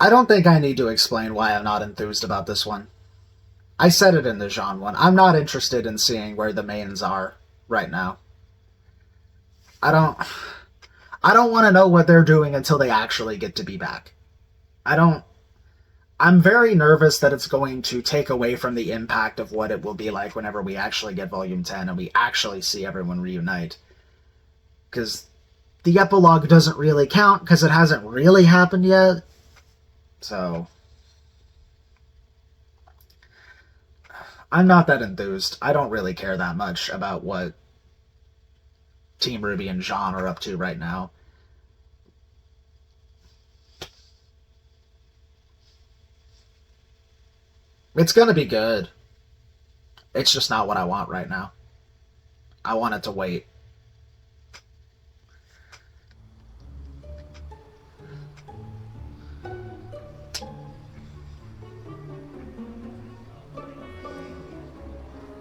I don't think I need to explain why I'm not enthused about this one. I said it in the Jean one. I'm not interested in seeing where the mains are right now. I don't want to know what they're doing until they actually get to be back. I'm very nervous that it's going to take away from the impact of what it will be like whenever we actually get Volume 10 and we actually see everyone reunite. Because the epilogue doesn't really count because it hasn't really happened yet. So I'm not that enthused. I don't really care that much about what Team RWBY and Jean are up to right now. It's gonna be good. It's just not what I want right now. I want it to wait.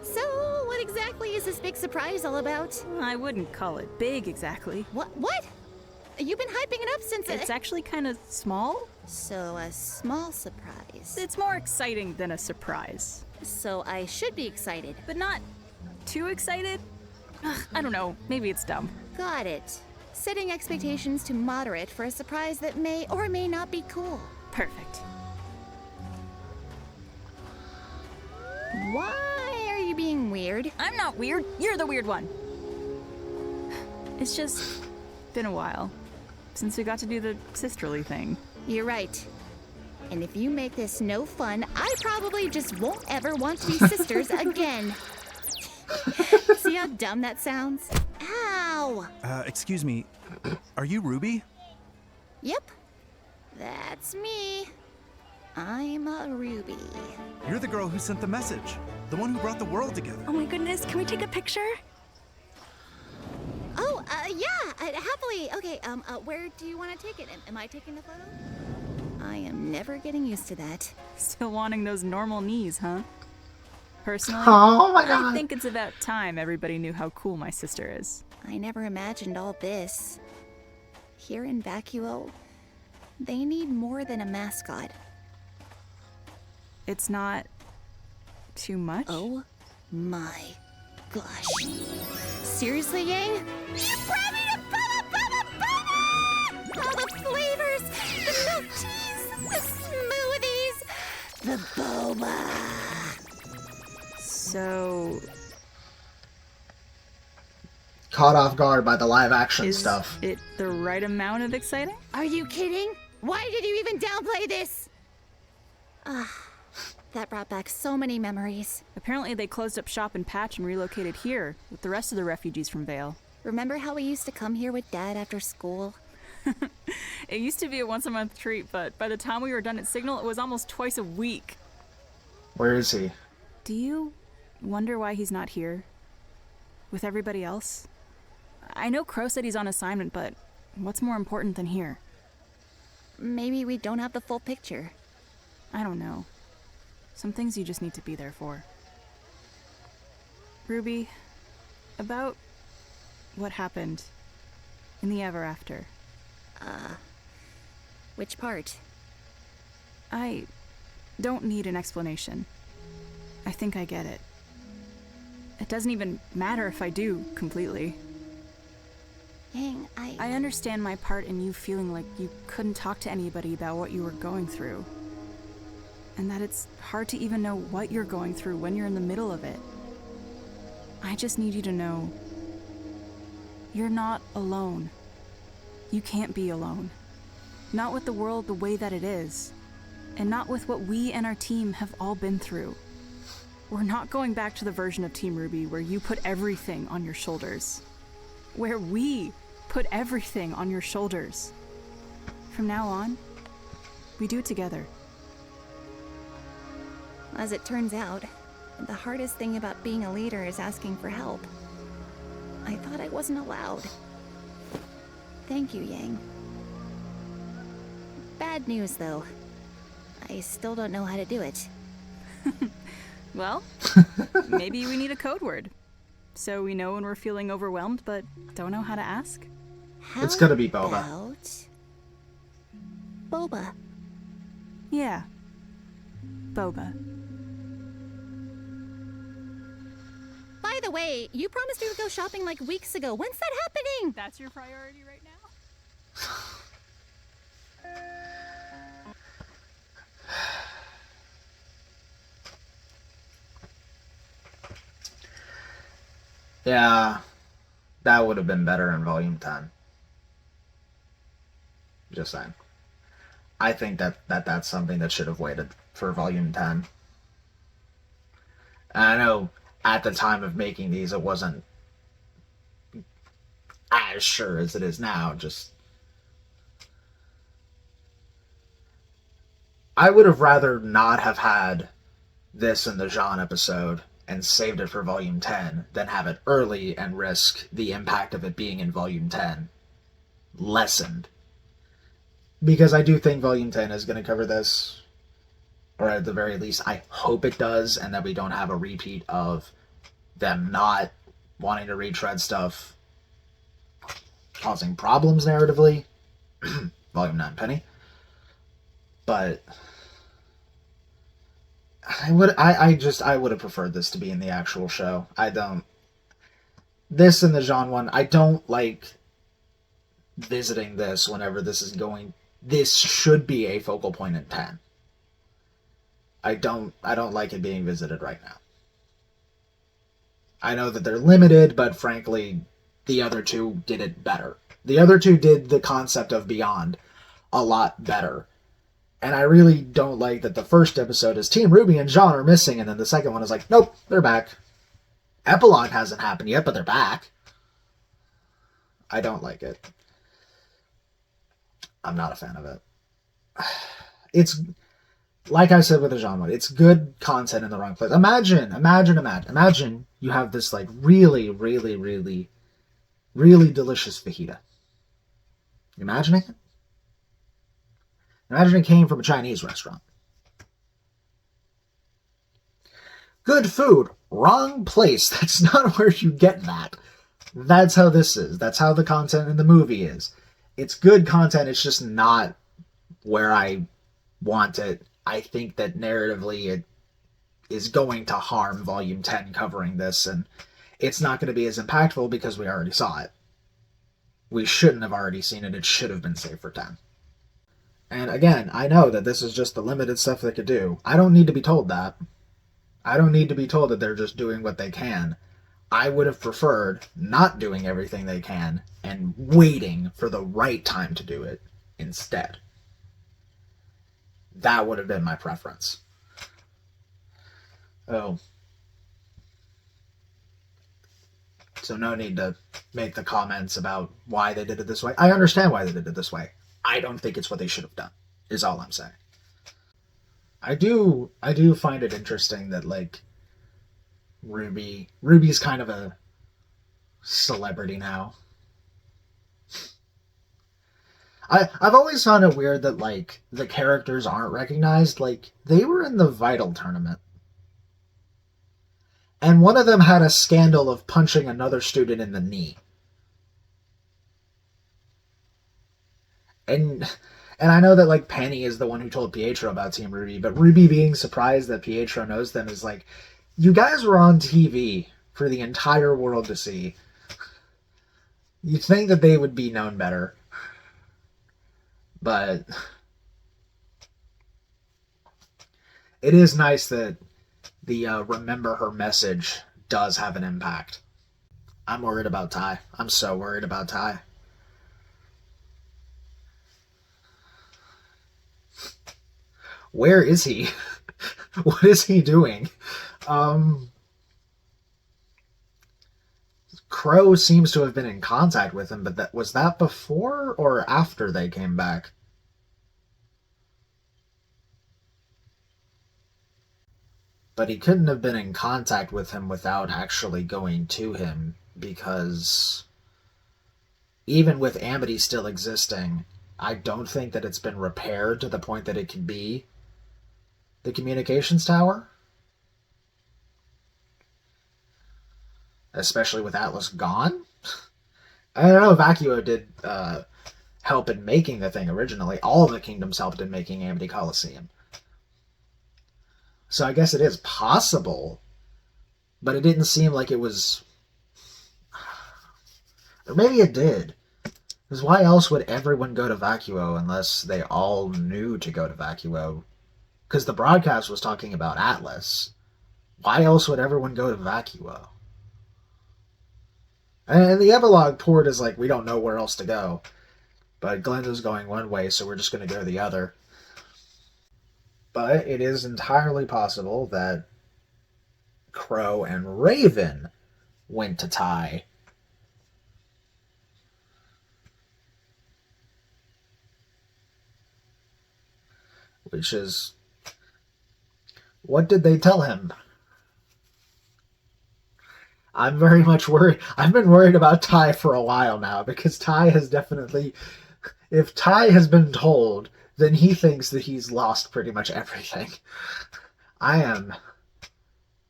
So, what exactly is this big surprise all about? I wouldn't call it big exactly. What? You've been hyping it up since It's actually kind of small. So, a small surprise. It's more exciting than a surprise. So, I should be excited. But not too excited? Ugh, I don't know, maybe it's dumb. Got it. Setting expectations to moderate for a surprise that may or may not be cool. Perfect. Why are you being weird? I'm not weird, you're the weird one. It's just been a while since we got to do the sisterly thing. You're right. And if you make this no fun, I probably just won't ever want to be sisters again. See how dumb that sounds? Ow! Excuse me, are you RWBY? Yep. That's me. I'm a RWBY. You're the girl who sent the message. The one who brought the world together. Oh my goodness, can we take a picture? Oh, yeah, happily. Okay, where do you want to take it? Am I taking the photo? I am never getting used to that. Still wanting those normal knees, huh? Personally, Oh my god. I think it's about time everybody knew how cool my sister is. I never imagined all this. Here in Vacuo, they need more than a mascot. It's not too much? Oh my gosh. Seriously, Yang? You brought me to Boba! All the flavors, the milk teas, the smoothies, the boba. So, Caught off guard by the live action is stuff. it the right amount of exciting? Are you kidding? Why did you even downplay this? That brought back so many memories. Apparently they closed up shop and patch and relocated here with the rest of the refugees from Vale. Remember how we used to come here with Dad after school? It used to be a once-a-month treat, but by the time we were done at Signal, it was almost twice a week. Where is he? Do you wonder why he's not here? With everybody else? I know Crow said he's on assignment, but what's more important than here? Maybe we don't have the full picture. I don't know. Some things you just need to be there for. RWBY, about what happened in the ever after. Which part? I don't need an explanation. I think I get it. It doesn't even matter if I do, completely. Yang, I understand my part in you feeling like you couldn't talk to anybody about what you were going through. And that it's hard to even know what you're going through when you're in the middle of it. I just need you to know you're not alone. You can't be alone. Not with the world the way that it is. And not with what we and our team have all been through. We're not going back to the version of Team RWBY where you put everything on your shoulders. Where we put everything on your shoulders. From now on, we do it together. As it turns out, the hardest thing about being a leader is asking for help. I thought I wasn't allowed. Thank you, Yang. Bad news, though. I still don't know how to do it. Well, maybe we need a code word. So we know when we're feeling overwhelmed but don't know how to ask. It's gonna be Boba. About Boba. Yeah. Boba. By the way, you promised we would go shopping like weeks ago. When's that happening? That's your priority right now? Yeah, that would have been better in Volume 10. Just saying. I think that's something that should have waited for Volume 10. And I know at the time of making these, it wasn't as sure as it is now. Just, I would have rather not have had this in the Jean episode and saved it for Volume 10 than have it early and risk the impact of it being in Volume 10 lessened. Because I do think Volume 10 is going to cover this, or at the very least, I hope it does, and that we don't have a repeat of them not wanting to retread stuff, causing problems narratively. Volume 9 Penny. But I would have preferred this to be in the actual show. This and the Jean one, I don't like visiting this whenever this should be a focal point in 10. I don't like it being visited right now. I know that they're limited, but frankly, the other two did it better. The other two did the concept of Beyond a lot better. And I really don't like that the first episode is Team RWBY and Jean are missing, and then the second one is like, nope, they're back. Epilogue hasn't happened yet, but they're back. I don't like it. I'm not a fan of it. It's, like I said with the Jean one, it's good content in the wrong place. Imagine you have this like really, really, really, really delicious fajita. You imagining it? Imagine it came from a Chinese restaurant. Good food, wrong place. That's not where you get that. That's how this is. That's how the content in the movie is. It's good content, it's just not where I want it. I think that narratively it is going to harm Volume 10 covering this, and it's not going to be as impactful because we already saw it. We shouldn't have already seen it. It should have been saved for 10. And again, I know that this is just the limited stuff they could do. I don't need to be told that. I don't need to be told that they're just doing what they can. I would have preferred not doing everything they can and waiting for the right time to do it instead. That would have been my preference. Oh. So no need to make the comments about why they did it this way. I understand why they did it this way. I don't think it's what they should have done, is all I'm saying. I do find it interesting that, like, RWBY's kind of a celebrity now. I've always found it weird that, like, the characters aren't recognized. Like, they were in the Vital tournament. And one of them had a scandal of punching another student in the knee. And I know that, like, Penny is the one who told Pietro about Team RWBY, but RWBY being surprised that Pietro knows them is like, you guys were on TV for the entire world to see. You'd think that they would be known better. But it is nice that the remember her message does have an impact. I'm worried about TAI. I'm so worried about TAI. Where is he? What is he doing? Crow seems to have been in contact with him, but was that before or after they came back? But he couldn't have been in contact with him without actually going to him, because even with Amity still existing, I don't think that it's been repaired to the point that it can be the communications tower. Especially with Atlas gone. I don't know, Vacuo did help in making the thing originally. All of the kingdoms helped in making Amity Coliseum. So I guess it is possible, but it didn't seem like it was... Or maybe it did. Because why else would everyone go to Vacuo unless they all knew to go to Vacuo? Because the broadcast was talking about Atlas. Why else would everyone go to Vacuo? And the Epilogue port is like, we don't know where else to go. But Glenda's going one way, so we're just going to go the other. But it is entirely possible that Crow and Raven went to TAI. Which is... What did they tell him? I'm very much worried. I've been worried about TAI for a while now, because TAI has definitely... If TAI has been told, then he thinks that he's lost pretty much everything. I am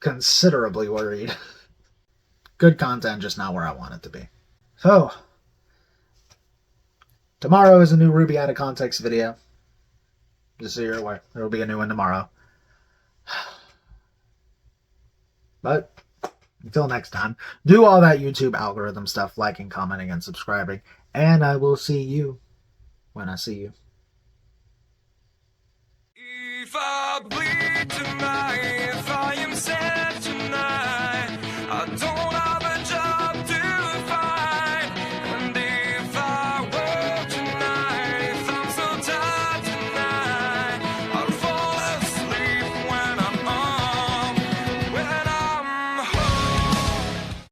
considerably worried. Good content, just not where I want it to be. So, tomorrow is a new RWBY Out of Context video. Just so you're aware, there will be a new one tomorrow. But until next time, do all that YouTube algorithm stuff, liking, commenting, and subscribing, and I will see you when I see you. If I bleed tonight, if I am sad tonight,